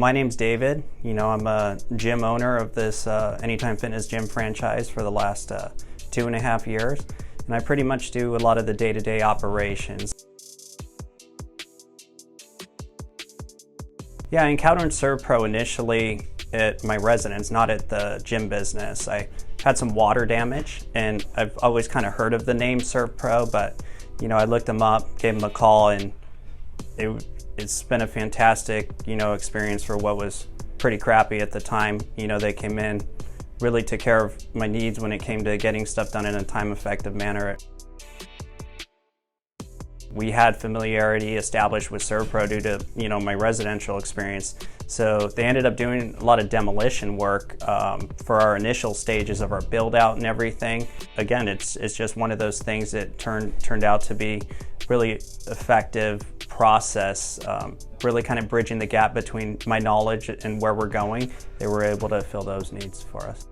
My name's David. I'm a gym owner of this Anytime Fitness gym franchise for the last 2.5 years, and I pretty much do a lot of the day-to-day operations. Yeah, I encountered SERVPRO initially at my residence, not at the gym business. I had some water damage, and I've always kind of heard of the name SERVPRO, but I looked them up, gave them a call, and it's been a fantastic experience for what was pretty crappy at the time. They came in, really took care of my needs when it came to getting stuff done in a time-effective manner. We had familiarity established with SERVPRO due to my residential experience, so they ended up doing a lot of demolition work for our initial stages of our build out and everything. Again, it's just one of those things that turned out to be really effective process, really kind of bridging the gap between my knowledge and where we're going. They were able to fill those needs for us.